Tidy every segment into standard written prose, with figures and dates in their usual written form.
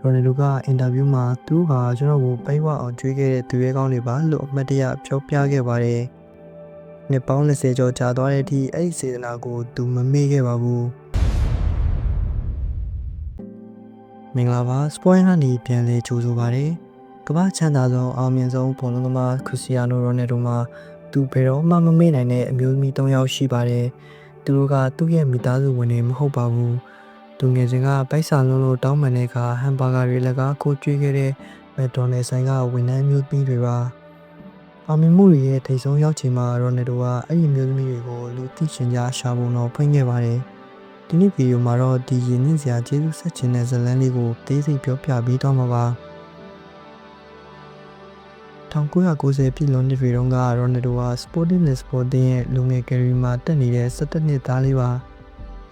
ရိုနယ်ဒိုကအင်တာဗျူးမှာသူကကျွန်တော်ကိုပိတ်ဝအောင်ကြွေးခဲ့တဲ့သူရဲကောင်းတွေပါလို့အမှတ်တရပြောပြခဲ့ပါတယ်။နှစ်ပေါင်း20ကျော်ကြာသွားတဲ့အထိအဲ့ဒီစေတနာကိုသူမမေ့ခဲ့ပါဘူး။မင်္ဂလာပါစပွိုင်းကနေပြန်လဲကြိုဆိုပါတယ်။ကမ္ဘာချမ်းသာဆုံးအောင်မြင်ဆုံးဘောလုံးသမားခရစ္စတီယာနိုရိုနယ်ဒိုမှာသူဘယ်တော့မှမမေ့နိုင်တဲ့အမျိုးသမီး3ယောက်ရှိပါတယ်။သူတို့ကသူ့ရဲ့မိသားစုဝင်တွေမဟုတ်ပါဘူး။သူငယ်စဉ်ကပိုက်ဆံလုံးလို့တောင်းပန်တဲ့အခါဟမ်ဘာဂါတွေလည်းကိုကျွေးခဲ့တဲ့မက်ဒိုနယ်ဆိုင်ကဝန်ထမ်းမျိုးသမီးတွေပါအောင်မြင်မှုတွေရဲ့ထိပ်ဆုံးရောက်ချိန်မှာရိုနယ်ဒိုကအဲ့ဒီမျိုးသမီးတွေကိုလူသိရှင်ကြားရှာပုံတော်ဖွင့်ခဲ့ပါတယ်ဒီနေ့ဗီဒီယိုမှာတော့ဒီရင်းနှီးစရာကျေးဇူးဆက်ခြင်းတဲ့ဇာတ်လမ်းလေးကိုတေးစိတ်ပြောပြပေးတော့မှာပါ1990ပြည်လွန်နှစ်တွေတုန်းကရိုနယ်ဒိုက Sporting Lisbon ရဲ့လူငယ်ကယ်ရီမှာတက်နေတဲ့17နှစ်သားလေးပါ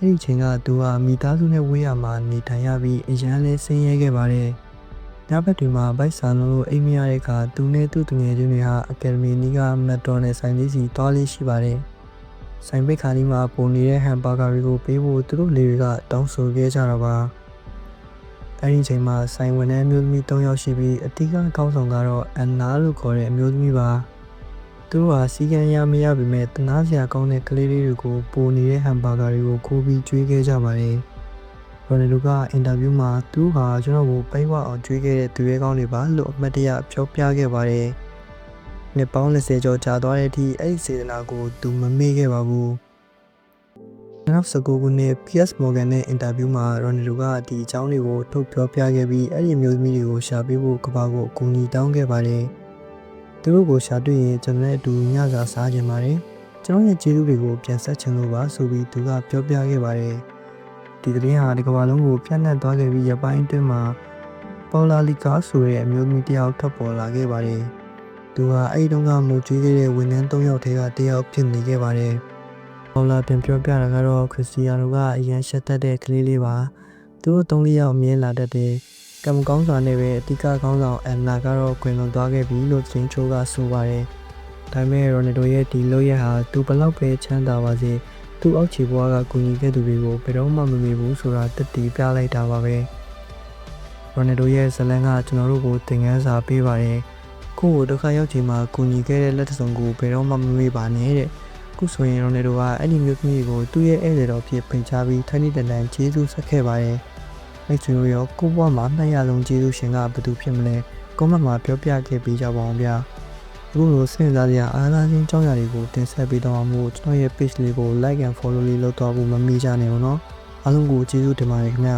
အဲ့ဒီချိန်ကသူကမိသားစုနဲ့ဝေးရမှာနေထိုင်ရပြီးအရန်လေးဆင်းရဲခဲ့ပါတယ်။ညဘက်တွေမှာဘိုက်ဆာလုံးလို့အိမ်မရတဲ့အခါသူနဲ့သူ့တငယ်ချင်းတွေဟာအကယ်ဒမီနီးကမက်ဒိုနယ်ဆိုင်လေးစီတွားလေးရှိပါတယ်။ဆိုင်ပိတ်ခါလေးမှာပုံနေတဲ့ဟမ်ဘာဂါတွေကိုပေးဖို့သူတို့လေးတွေကတောင်းဆိုခဲ့ကြတာပါ။အဲ့ဒီချိန်မှာဆိုင်ဝင်တဲ့အမျိုးသမီး3ယောက်ရှိပြီးအတိကကောင်းဆောင်ကတော့အန်နာလို့ခေါ်တဲ့အမျိုးသမီးပါ။သူတို့ဟာစီကံရမရပေမဲ့တနာစရာကောင်းတဲ့ကလေးလေးတွေကိုပိုနေတဲ့ဟမ်ဘာဂါတွေကိုခိုးပြီးကျွေးခဲ့ကြပါတယ်။ရိုနယ်ဒိုကအင်တာဗျူးမှာသူကကျွန်တော်ကိုပိတ်ဝအောင်ကျွေးခဲ့တဲ့သူရဲကောင်းတွေပါလို့အမှတ်တရပြောပြခဲ့ပါတယ်။နှစ်ပေါင်း20ကျော်ကြာသွားတဲ့အထိအဲ့ဒီစေတနာကိုသူမမေ့ခဲ့ပါဘူး။2019ခုနှစ် PS Morgan နဲ့အင်တာဗျူးမှာရိုနယ်ဒိုကဒီအကြောင်းတွေကိုထုတ်ပြောပြခဲ့ပြီးအဲ့ဒီမျိုးသမီးတွေကိုရှာပေးဖို့ကမ္ဘာကိုအကူအညီတောင်းခဲ့ပါတယ်။သူတို့ကိုရှာတွေ့ရင်ကျွန်တော်နဲ့အတူညစာစားကြပါတယ်။ကျွန်တော်ရဲ့ကျေးဇူးတွေကိုပြန်ဆက်ချင်လို့ပါဆိုပြီးသူကပြောပြခဲ့ပါတယ်။ဒီသတင်းဟာဒီကမ္ဘာလုံးကိုပြန့်နှံ့သွားခဲ့ပြီးရပိုင်းအတွင်းမှာပေါ်လာလီကာဆိုတဲ့အမျိုးသမီးတစ်ယောက်ထပ်ပေါ်လာခဲ့ပါတယ်။သူကအဲ့ဒီတုန်းကမူကျွေးခဲ့တဲ့ဝန်ထမ်း3ယောက်ထဲကတစ်ယောက်ဖြစ်နေခဲ့ပါတယ်။ပေါ်လာပြန်ပြောပြတာကတော့ခရစ္စတီယာနိုကအရန်ရှက်တတ်တဲ့ကလေးလေးပါ။သူတို့3-4ယောက်အမြင်လာတတ်တဲ့ကံကောင်းစွာနဲ့ပဲအတိကကောင်းဆောင်အန်နာကတော့ကွင်လွန်သွားခဲ့ပြီလို့သတင်းချိုးကဆိုပါတယ်။ဒါပေမဲ့ရိုနယ်ဒိုရဲ့ဒီလုပ်ရက်ဟာသူဘလောက်ပဲချမ်းသာပါစေသူ့အောက်ခြေဘဝကကူညီခဲ့သူတွေကိုဘယ်တော့မှမမေ့ဘူးဆိုတာတက်တည်ပြလိုက်တာပါပဲ။ရိုနယ်ဒိုရဲ့ဇလန်ကကျွန်တော်တို့ကိုသင်ခန်းစာပေးပါတယ်။ကိုယ့်ကိုဒုက္ခရောက်ချိန်မှာကူညီခဲ့တဲ့လက်တစုံကိုဘယ်တော့မှမမေ့ပါနဲ့တဲ့။ခုဆိုရင်ရိုနယ်ဒိုကအဲ့ဒီမျိုးသမီးကိုသူ့ရဲ့ဧည့်သည်တော်ဖြစ်ဖိတ်ကြားပြီးထိုင်းတန်တန်ကျေးဇူးဆက်ခဲ့ပါတယ်။မိတ်ဆွေတို့ရောကိုယ့်ဘဝမှာနှံ့ရဆုံးကျေးဇူးရှင်ကဘယ်သူဖြစ်မလဲကွန်မန့်မှာပြောပြခဲ့ပေးကြပါအောင်ဗျာအခုလိုစဉ်းစားစရာအားသာခြင်းကြောင်းရာတွေကိုတင်ဆက်ပေးတော့မှကျွန်တော်ရဲ့ page လေးကို like and follow လေးလုပ်တော့ဖို့မမေ့ကြနဲ့ဘူးเนาะအားလုံးကိုကျေးဇူးတင်ပါတယ်ခင်ဗျာ